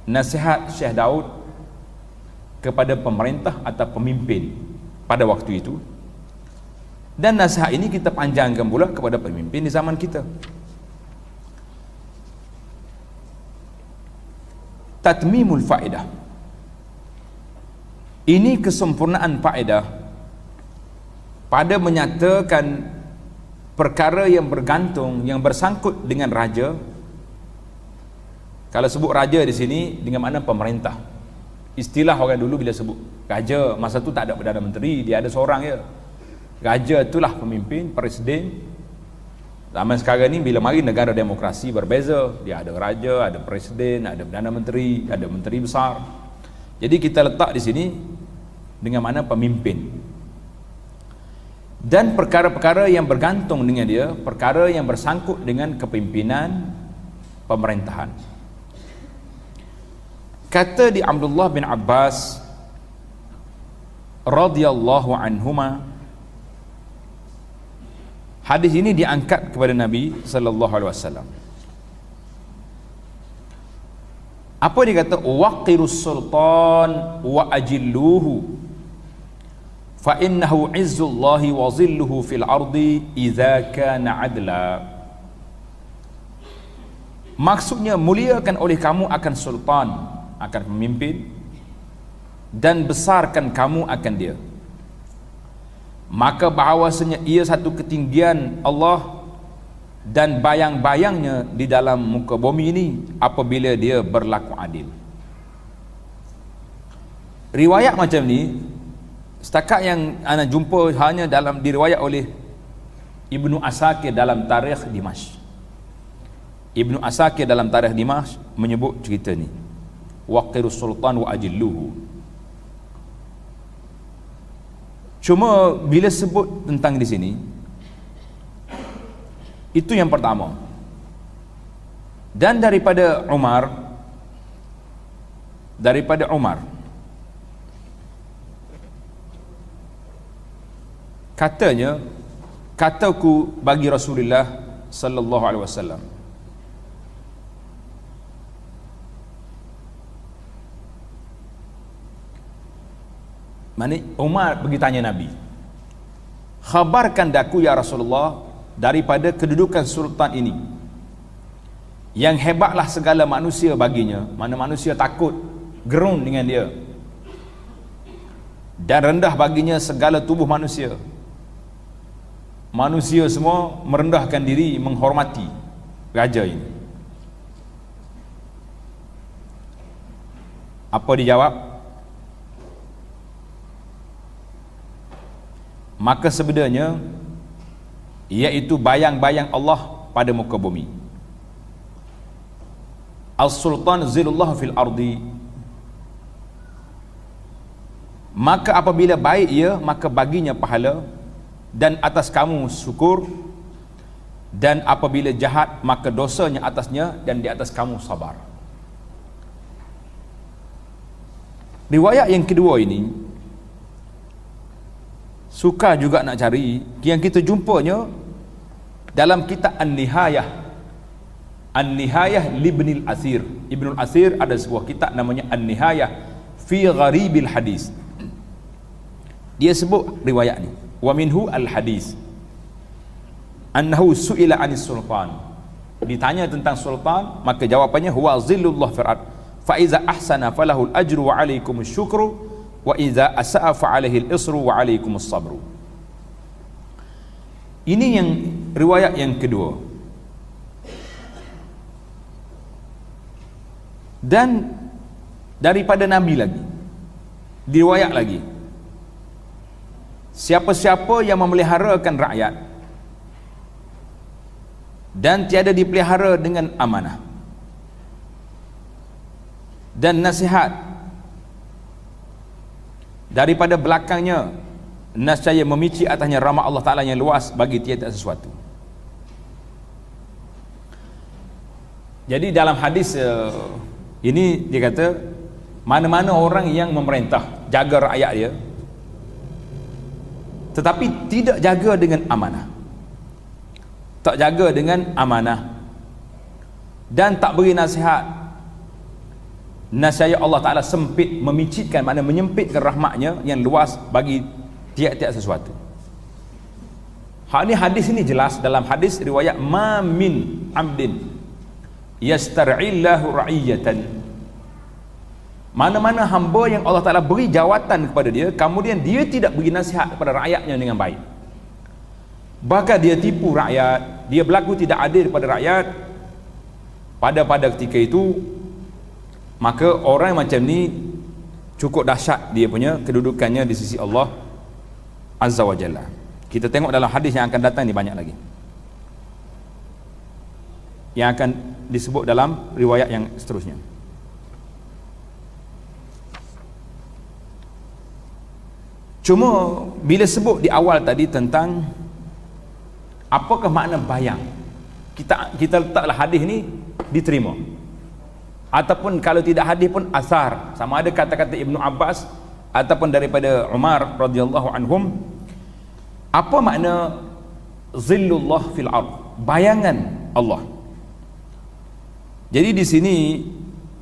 nasihat Syekh Daud kepada pemerintah atau pemimpin pada waktu itu, dan nasihat ini kita panjangkan pula kepada pemimpin di zaman kita. Tatmimul faedah, ini kesempurnaan faedah pada menyatakan perkara yang bergantung, yang bersangkut dengan raja. Kalau sebut raja di sini dengan makna pemerintah. Istilah orang dulu bila sebut raja, masa tu tak ada Perdana Menteri, dia ada seorang je. Raja itulah pemimpin, presiden. Zaman sekarang ni bila mari negara demokrasi berbeza, dia ada raja, ada presiden, ada Perdana Menteri, ada menteri besar. Jadi kita letak di sini dengan makna pemimpin. Dan perkara-perkara yang bergantung dengan dia, perkara yang bersangkut dengan kepimpinan pemerintahan. Kata di Abdullah bin Abbas radhiyallahu anhuma, hadis ini diangkat kepada Nabi sallallahu alaihi wasallam. Apa dia kata? Waqirus sultan wa ajilluhu fa innahu izzullahi wa zilluhu fil ardi idza kana adla. Maksudnya, muliakan oleh kamu akan sultan, akan pemimpin, dan besarkan kamu akan dia, maka bahawasanya ia satu ketinggian Allah dan bayang-bayangnya di dalam muka bumi ini apabila dia berlaku adil. Riwayat macam ni setakat yang anda jumpa hanya dalam diriwayat oleh Ibnu Asakir dalam Tarikh Dimashq. Ibnu Asakir dalam Tarikh Dimashq menyebut cerita ni, waqirus sultan wa ajilluhu. Cuma bila sebut tentang di sini, itu yang pertama. Dan daripada Umar katanya, kataku bagi Rasulullah sallallahu alaihi wasallam, Umar pergi tanya Nabi, khabarkan daku ya Rasulullah daripada kedudukan sultan ini, yang hebatlah segala manusia baginya, mana manusia takut gerun dengan dia, dan rendah baginya segala tubuh manusia. Manusia semua merendahkan diri, menghormati raja ini. Apa dijawab? Maka sebenarnya iaitu bayang-bayang Allah pada muka bumi. As-sultan zilullah fil ardi. Maka apabila baik ia, maka baginya pahala, dan atas kamu syukur, dan apabila jahat maka dosanya atasnya, dan di atas kamu sabar. Riwayat yang kedua ini suka juga nak cari, yang kita jumpanya dalam kitab An-Nihayah. An-Nihayah Ibnul Asir. Ibnul Asir ada sebuah kitab namanya An-Nihayah fi Gharibil Hadis. Dia sebut riwayat ni, wa minhu al-hadis annahu su'ila anis sultan. Ditanya tentang sultan, maka jawapannya huwa zillullah fil ard fa iza ahsana falahul ajru wa alaikumus syukru wa iza asa'a fa alaihi al-isru wa alaikumus sabru. Ini yang riwayat yang kedua. Dan daripada Nabi lagi diriwayat lagi, siapa-siapa yang memeliharakan rakyat dan tiada dipelihara dengan amanah dan nasihat, daripada belakangnya nescaya memici atasnya rahmat Allah Ta'ala yang luas bagi tiada sesuatu. Jadi dalam hadis ini dia kata, mana-mana orang yang memerintah, jaga rakyat dia, tetapi tidak jaga dengan amanah, tak jaga dengan amanah, dan tak beri nasihat, Nasaya Allah Ta'ala sempit, memicitkan, makna menyempitkan rahmatnya yang luas bagi tiap-tiap sesuatu. Hal ini hadis ini jelas dalam hadis riwayat ma min amdin yastar'illahu ra'iyatan. Mana-mana hamba yang Allah Ta'ala beri jawatan kepada dia, kemudian dia tidak beri nasihat kepada rakyatnya dengan baik, bahkan dia tipu rakyat, dia berlaku tidak adil kepada rakyat, pada ketika itu, maka orang macam ni cukup dahsyat dia punya kedudukannya di sisi Allah Azza wa Jalla. Kita tengok dalam hadis yang akan datang ni banyak lagi yang akan disebut dalam riwayat yang seterusnya. Cuma bila sebut di awal tadi tentang apakah makna bayang, kita letaklah hadis ni diterima, ataupun kalau tidak hadis pun asar, sama ada kata-kata Ibnu Abbas ataupun daripada Umar radhiyallahu anhum. Apa makna zillullah fil ard, bayangan Allah? Jadi di sini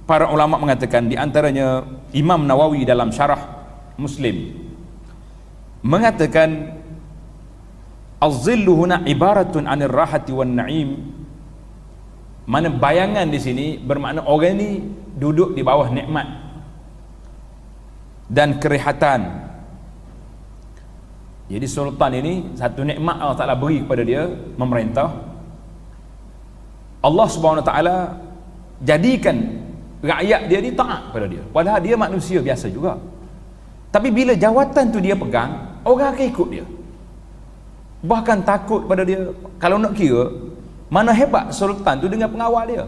para ulama mengatakan, di antaranya Imam Nawawi dalam syarah Muslim mengatakan az-zillu huna ibaratun 'anil rahati wan na'im. Mana bayangan di sini bermakna orang ni duduk di bawah nikmat dan kerehatan. Jadi sultan ini satu nikmat Allah Ta'ala beri kepada dia, memerintah. Allah Subhanahu Wa Ta'ala jadikan rakyat dia ni taat pada dia, padahal dia manusia biasa juga. Tapi bila jawatan tu dia pegang, orang akan ikut dia, bahkan takut pada dia. Kalau nak kira mana hebat sultan tu dengan pengawal dia,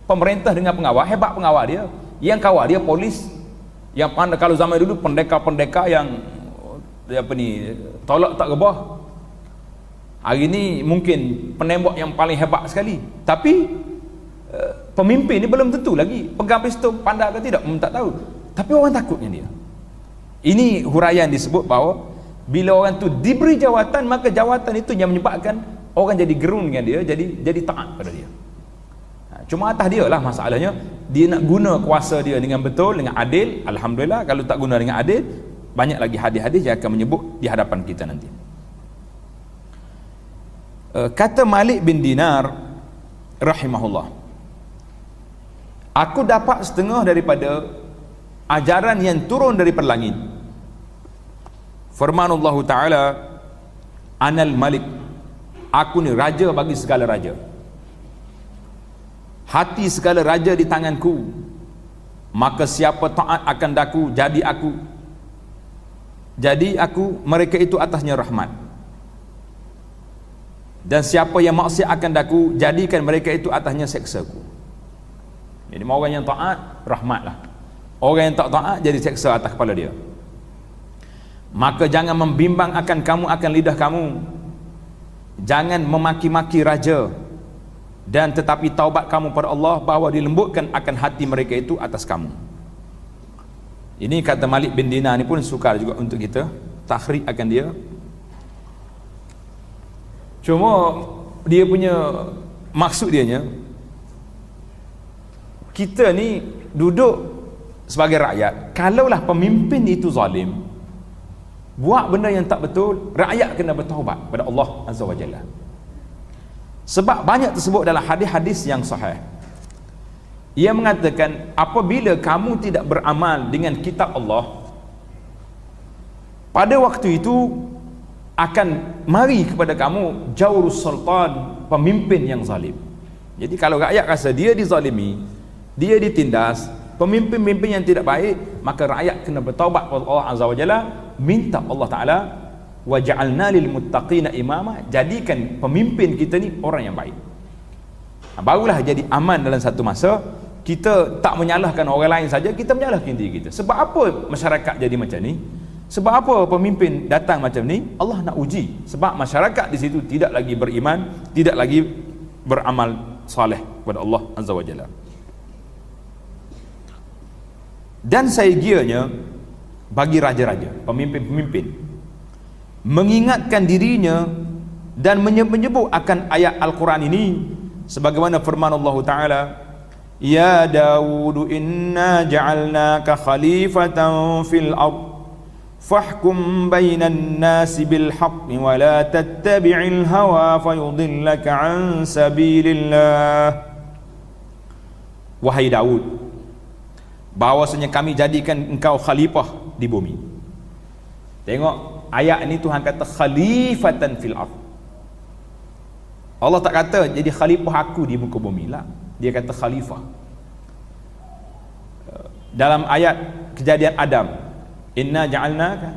pemerintah dengan pengawal, hebat pengawal dia. Yang kawal dia polis yang pandai. Kalau zaman dulu pendekar-pendekar yang apa ni, tolak tak rebah. Hari ni mungkin penembak yang paling hebat sekali, tapi pemimpin ni belum tentu lagi pegang pistol pandai ke tidak, tak tahu, tapi orang takutnya dia. Ini huraian disebut bahawa bila orang tu diberi jawatan, maka jawatan itu yang menyebabkan orang jadi gerun dengan dia, jadi taat pada dia. Cuma atas dia lah masalahnya, dia nak guna kuasa dia dengan betul, dengan adil. Alhamdulillah. Kalau tak guna dengan adil, banyak lagi hadis-hadis yang akan menyebut di hadapan kita nanti. Kata Malik bin Dinar rahimahullah, aku dapat setengah daripada ajaran yang turun daripada langit. Firmanullah Ta'ala, Anal Malik, aku ni raja bagi segala raja, hati segala raja di tanganku, maka siapa taat akan daku, jadi aku mereka itu atasnya rahmat, dan siapa yang maksiat akan daku, jadikan mereka itu atasnya seksaku. Jadi orang yang taat rahmatlah, orang yang tak taat jadi seksa atas kepala dia. Maka jangan membimbang akan kamu akan lidah kamu, jangan memaki-maki raja, dan tetapi taubat kamu pada Allah, bahawa dilembutkan akan hati mereka itu atas kamu. Ini kata Malik bin Dinar ni pun sukar juga untuk kita takhrik akan dia. Cuma dia punya maksud dianya, kita ni duduk sebagai rakyat, kalaulah pemimpin itu zalim, buat benda yang tak betul, rakyat kena bertaubat kepada Allah Azza wa Jalla. Sebab banyak tersebut dalam hadis-hadis yang sahih. Ia mengatakan, apabila kamu tidak beramal dengan kitab Allah, pada waktu itu akan mari kepada kamu jaurus sultan, pemimpin yang zalim. Jadi kalau rakyat rasa dia dizalimi, dia ditindas, pemimpin-pemimpin yang tidak baik, maka rakyat kena bertaubat kepada Allah Azza wa Jalla, minta Allah Ta'ala, waja'alna lil muttaqina imama, jadikan pemimpin kita ni orang yang baik. Barulah jadi aman dalam satu masa. Kita tak menyalahkan orang lain saja, kita menyalahkan diri kita. Sebab apa masyarakat jadi macam ni? Sebab apa pemimpin datang macam ni? Allah nak uji. Sebab masyarakat di situ tidak lagi beriman, tidak lagi beramal saleh kepada Allah Azza wa Jalla. Dan saigianya bagi raja-raja, pemimpin-pemimpin, mengingatkan dirinya dan menyebut akan ayat Al-Quran ini, sebagaimana firman Allah Ta'ala, Ya Dawud inna ja'alnaka khalifatan fil ard fahkum bainan nasi bil haqqi wa la tattabi'il hawa fayudillaka an sabilillah. Wahai Daud, bahawasanya kami jadikan engkau khalifah di bumi. Tengok ayat ni Tuhan kata khalifatan fil ard. Allah tak kata jadi khalifah aku di muka bumi lah. Dia kata khalifah. Dalam ayat kejadian Adam, inna ja'alnaka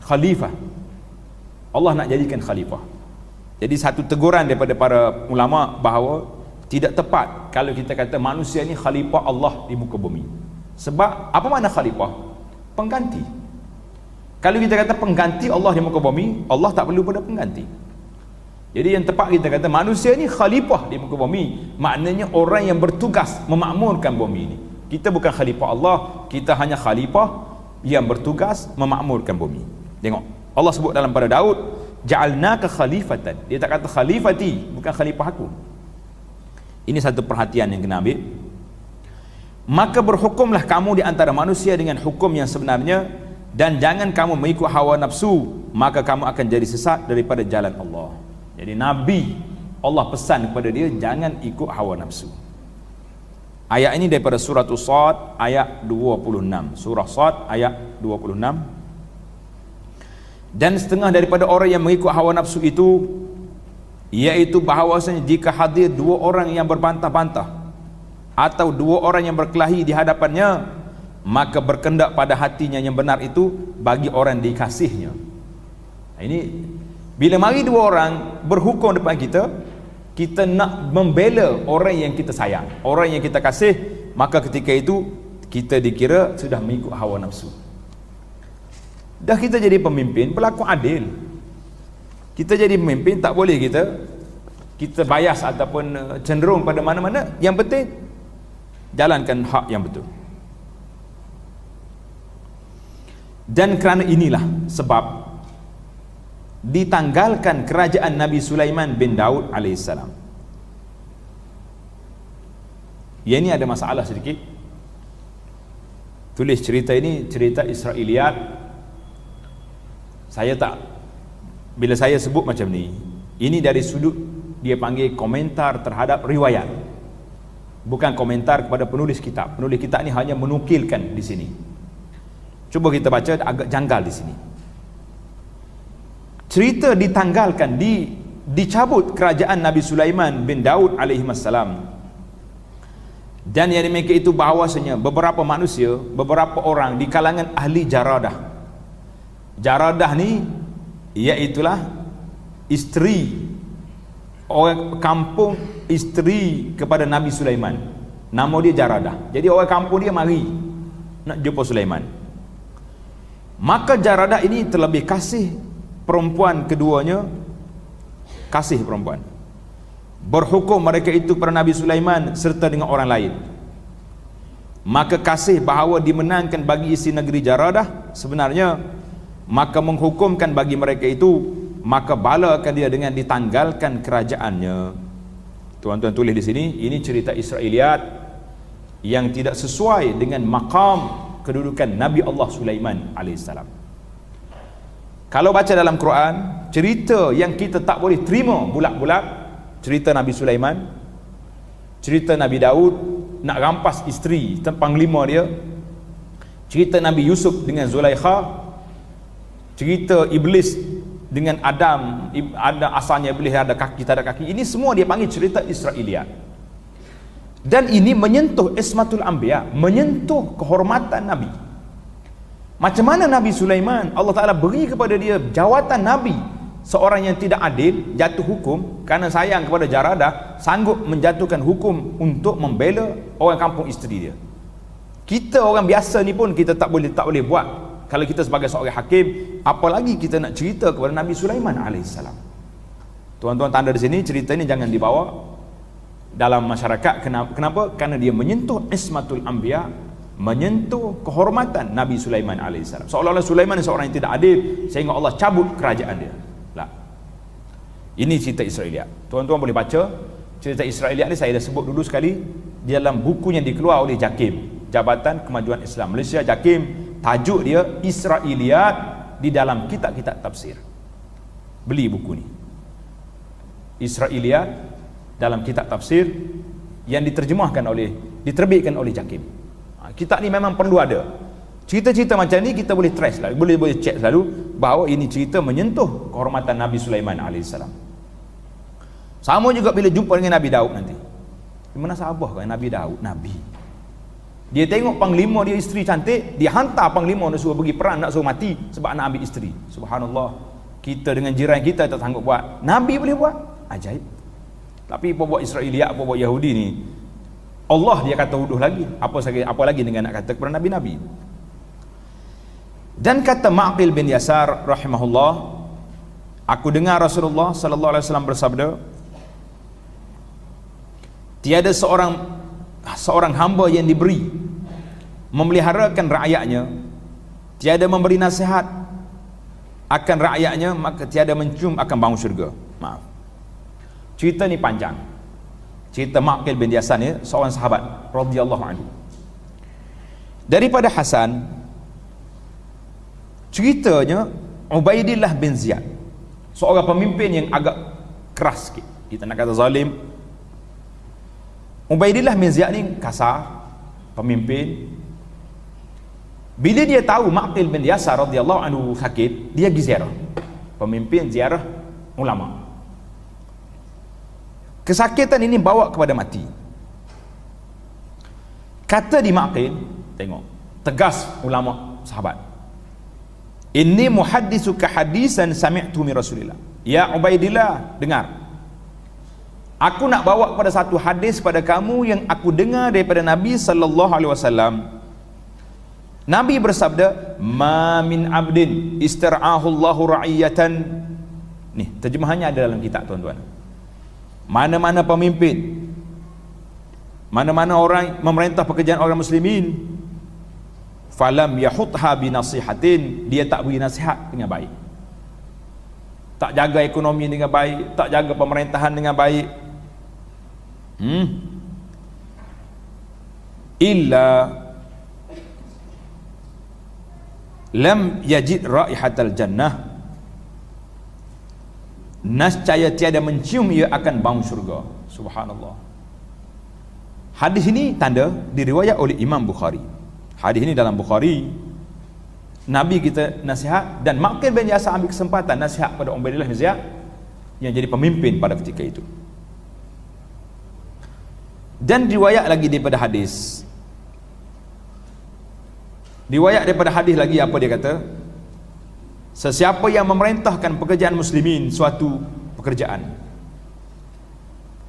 khalifah. Allah nak jadikan khalifah. Jadi satu teguran daripada para ulama bahawa tidak tepat kalau kita kata manusia ni khalifah Allah di muka bumi. Sebab apa makna khalifah? Pengganti. Kalau kita kata pengganti Allah di muka bumi, Allah tak perlu pada pengganti. Jadi yang tepat kita kata manusia ni khalifah di muka bumi, maknanya orang yang bertugas memakmurkan bumi ini. Kita bukan khalifah Allah, kita hanya khalifah yang bertugas memakmurkan bumi. Tengok, Allah sebut dalam pada Daud, ja'alnaka khalifatan. Dia tak kata khalifati, bukan khalifah aku. Ini satu perhatian yang kena ambil. Maka berhukumlah kamu di antara manusia dengan hukum yang sebenarnya, dan jangan kamu mengikut hawa nafsu, maka kamu akan jadi sesat daripada jalan Allah. Jadi Nabi, Allah pesan kepada dia jangan ikut hawa nafsu. Ayat ini daripada surah Sad ayat 26. Surah Sad ayat 26. Dan setengah daripada orang yang mengikut hawa nafsu itu, iaitu bahawasanya jika hadir dua orang yang berbantah-bantah atau dua orang yang berkelahi di hadapannya, maka berkendak pada hatinya yang benar itu bagi orang dikasihnya. Ini bila mari dua orang berhukum depan kita, kita nak membela orang yang kita sayang, orang yang kita kasih, maka ketika itu kita dikira sudah mengikut hawa nafsu. Dah kita jadi pemimpin, berlaku adil. Kita jadi pemimpin, tak boleh kita bias ataupun cenderung pada mana-mana. Yang penting jalankan hak yang betul. Dan kerana inilah sebab ditanggalkan kerajaan Nabi Sulaiman bin Daud alaihissalam. Ya, ini ada masalah sedikit. Tulis cerita ini cerita Israiliyat. Bila saya sebut macam ni, ini dari sudut dia panggil komentar terhadap riwayat, bukan komentar kepada penulis kitab. Penulis kitab ni hanya menukilkan di sini. Cuba kita baca, agak janggal di sini. Cerita ditanggalkan, dicabut kerajaan Nabi Sulaiman bin Daud alaihissalam. Dan yang demikian itu bahawasanya beberapa manusia, beberapa orang di kalangan ahli jaradah. Jaradah ni iaitulah isteri, orang kampung isteri kepada Nabi Sulaiman. Nama dia Jaradah. Jadi orang kampung dia mari nak jumpa Sulaiman. Maka Jaradah ini terlebih kasih perempuan keduanya, kasih perempuan. Berhukum mereka itu kepada Nabi Sulaiman serta dengan orang lain. Maka kasih bahawa dimenangkan bagi isi negeri Jaradah sebenarnya, maka menghukumkan bagi mereka itu, maka balakan dia dengan ditanggalkan kerajaannya. Tuan-tuan tulis di sini, ini cerita Israiliyat yang tidak sesuai dengan maqam kedudukan Nabi Allah Sulaiman alaihissalam. Kalau baca dalam Quran, cerita yang kita tak boleh terima bulat-bulat, cerita Nabi Sulaiman, cerita Nabi Daud nak rampas isteri panglima dia, cerita Nabi Yusuf dengan Zulaikha, cerita Iblis dengan Adam, ada asalnya Iblis ada kaki tak ada kaki. Ini semua dia panggil cerita Israiliyat. Dan ini menyentuh ismatul anbiya, menyentuh kehormatan Nabi. Macam mana Nabi Sulaiman, Allah Ta'ala beri kepada dia jawatan Nabi, seorang yang tidak adil, jatuh hukum kerana sayang kepada Jaradah, sanggup menjatuhkan hukum untuk membela orang kampung isteri dia. Kita orang biasa ni pun kita tak boleh buat. Kalau kita sebagai seorang hakim, apalagi kita nak cerita kepada Nabi Sulaiman alaihissalam. Tuan-tuan tanda di sini, cerita ini jangan dibawa dalam masyarakat. Kenapa? Kerana dia menyentuh ismatul anbiya, menyentuh kehormatan Nabi Sulaiman alaihissalam. Seolah-olah Sulaiman seorang yang tidak adil sehingga Allah cabut kerajaan dia. Lah. Ini cerita Israiliyat. Tuan-tuan boleh baca cerita Israiliyat ni, saya dah sebut dulu sekali. dalam buku yang dikeluar oleh JAKIM, Jabatan Kemajuan Islam Malaysia, JAKIM. Tajuk dia Israiliyat di dalam kitab-kitab tafsir. Beli buku ni, Israiliyat dalam kitab tafsir, yang diterbitkan oleh JAKIM. Kitab ni memang perlu ada. Cerita-cerita macam ni kita boleh trace lah, boleh check selalu bahawa ini cerita menyentuh kehormatan Nabi Sulaiman AS. Sama juga bila jumpa dengan Nabi Daud nanti. Di mana sahabat kan Nabi Daud, Nabi. Dia tengok panglima dia isteri cantik, dia hantar panglima nak suruh pergi perang, nak suruh mati sebab nak ambil isteri. Subhanallah. Kita dengan jiran kita tak sanggup buat, Nabi boleh buat. Ajaib. Tapi apa buat Israiliyat, apa buat Yahudi ni, Allah dia kata huduh lagi. Apa lagi dengan nak kata kepada Nabi-Nabi. Dan kata Ma'qil bin Yasar rahimahullah, aku dengar Rasulullah sallallahu alaihi wasallam bersabda, tiada seorang hamba yang diberi memeliharakan rakyatnya, tiada memberi nasihat akan rakyatnya, maka tiada mencium akan bau syurga. Maaf, cerita ni panjang. Cerita Ma'qil bin Yasar ni seorang sahabat radhiyallahu anhu. Daripada Hasan, ceritanya Ubaidillah bin Ziyad, seorang pemimpin yang agak keras sikit, kita nak kata zalim. Ubaidillah bin Ziyad ni kasar, pemimpin. Bila dia tahu Ma'qil bin Yasar radhiyallahu anhu sakit, dia pergi ziarah. Pemimpin ziarah ulama. Kesakitan ini bawa kepada mati. Kata di Ma'qil, tengok, tegas ulama sahabat, inni muhadditsuka hadisan sami'tu min Rasulillah. Ya Ubaidillah, dengar, aku nak bawa kepada satu hadis pada kamu yang aku dengar daripada Nabi sallallahu alaihi wasallam. Nabi bersabda, ma min abdin istar'ahu Allahu ra'iyatan. Ni terjemahannya ada dalam kitab, tuan-tuan. Mana-mana pemimpin, mana-mana orang memerintah pekerjaan orang muslimin, falam yahutha binasihatin, dia tak beri nasihat dengan baik, tak jaga ekonomi dengan baik, tak jaga pemerintahan dengan baik, illa lam yajid raihatal jannah, nascaya tiada mencium ia akan bau syurga. Subhanallah. Hadis ini tanda diriwayat oleh Imam Bukhari. Hadis ini dalam Bukhari. Nabi kita nasihat, dan Ma'qil bin Yasar ambil kesempatan nasihat pada Ubaidillah bin Ziyad yang jadi pemimpin pada ketika itu. Dan riwayat lagi daripada hadis, riwayat daripada hadis lagi, apa dia kata, sesiapa yang memerintahkan pekerjaan muslimin suatu pekerjaan,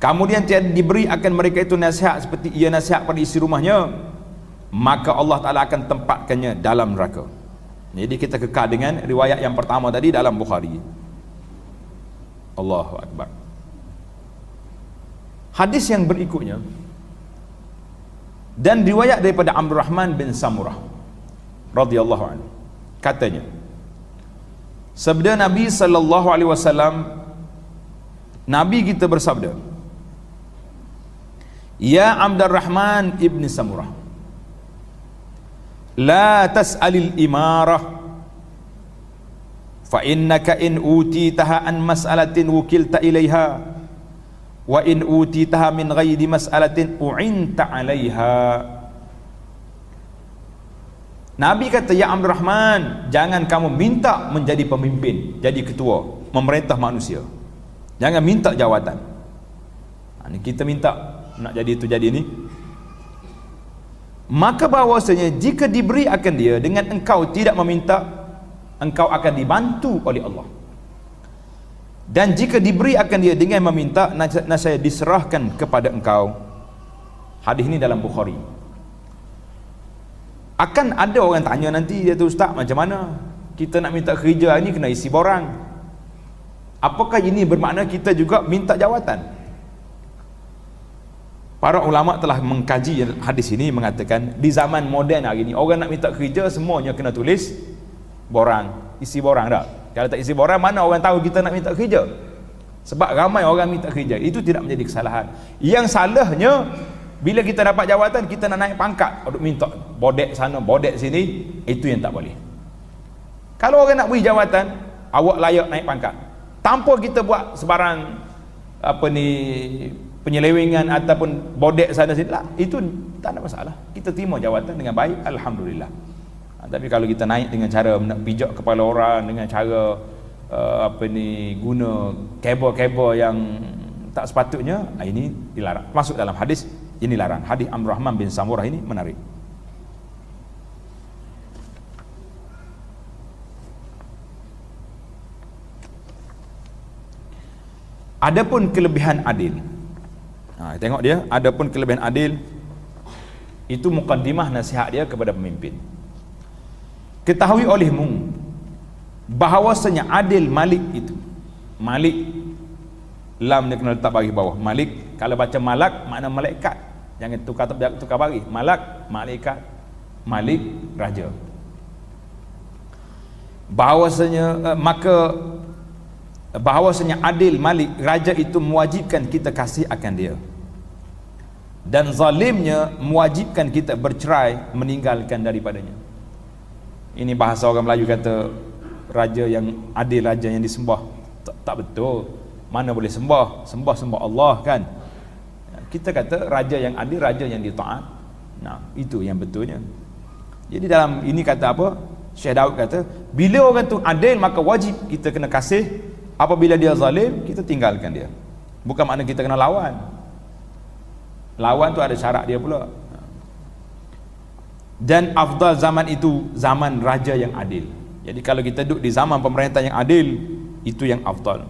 kemudian tiada diberi akan mereka itu nasihat seperti ia nasihat pada isi rumahnya, maka Allah Ta'ala akan tempatkannya dalam neraka. Jadi kita kekal dengan riwayat yang pertama tadi dalam Bukhari. Allahu Akbar. Hadis yang berikutnya, dan riwayat daripada Abdul Rahman bin Samurah radhiyallahu anhu, katanya, sabda Nabi sallallahu alaihi wasallam, Nabi kita bersabda, ya Abdul Rahman ibn Samurah, la tas'alil imarah, fa innaka in utitaha an mas'alatin wukilta ilaiha, wa in utitaha min ghairi mas'alatin u'inta 'alaiha. Nabi kata, ya Abdul Rahman, jangan kamu minta menjadi pemimpin, jadi ketua, memerintah manusia. Jangan minta jawatan. Ini kita minta nak jadi itu jadi ini. Maka bahawasanya jika diberi akan dia dengan engkau tidak meminta, engkau akan dibantu oleh Allah. Dan jika diberi akan dia dengan meminta, nasaya diserahkan kepada engkau. Hadis ini dalam Bukhari. Akan ada orang tanya nanti, dia tu, ustaz, macam mana kita nak minta kerja ni kena isi borang? Apakah ini bermakna kita juga minta jawatan? Para ulama telah mengkaji hadis ini, mengatakan di zaman moden hari ini, orang nak minta kerja semuanya kena tulis borang, isi borang tak? Kalau tak isi borang, mana orang tahu kita nak minta kerja? Sebab ramai orang minta kerja. Itu tidak menjadi kesalahan. Yang salahnya Bila kita dapat jawatan, kita nak naik pangkat, duk minta bodek sana, bodek sini, itu yang tak boleh. Kalau orang nak beri jawatan, awak layak naik pangkat. Tanpa kita buat sebarang penyelewengan ataupun bodek sana sini lah, itu tak ada masalah. Kita terima jawatan dengan baik, alhamdulillah. Tapi kalau kita naik dengan cara nak pijak kepala orang, dengan cara guna kabel-kabel yang tak sepatutnya, ini dilarang. Masuk dalam hadis, ini larang. Hadis Abdul Rahman bin Samurah ini menarik. Adapun kelebihan adil, tengok dia, adapun kelebihan adil itu mukaddimah nasihat dia kepada pemimpin. Ketahui olehmu bahawasanya adil Malik itu, Malik, lam dia kena letak bagi bawah. Malik, kalau baca malak makna malaikat, jangan tukar bagi. Malak, malaikat, Malik, raja. Bahawasanya adil Malik, raja itu mewajibkan kita kasih akan dia, dan zalimnya mewajibkan kita bercerai, meninggalkan daripadanya. Ini bahasa orang Melayu kata raja yang adil, raja yang disembah. Tak betul. Mana boleh sembah Allah kan. Kita kata raja yang adil, raja yang ditaat. Nah, itu yang betulnya. Jadi dalam ini kata apa? Syekh Daud kata, bila orang tu adil maka wajib kita kena kasih. Apabila dia zalim, kita tinggalkan dia. Bukan makna kita kena lawan. Lawan tu ada syarat dia pula. Dan afdal zaman itu zaman raja yang adil. Jadi kalau kita duduk di zaman pemerintah yang adil, itu yang afdal.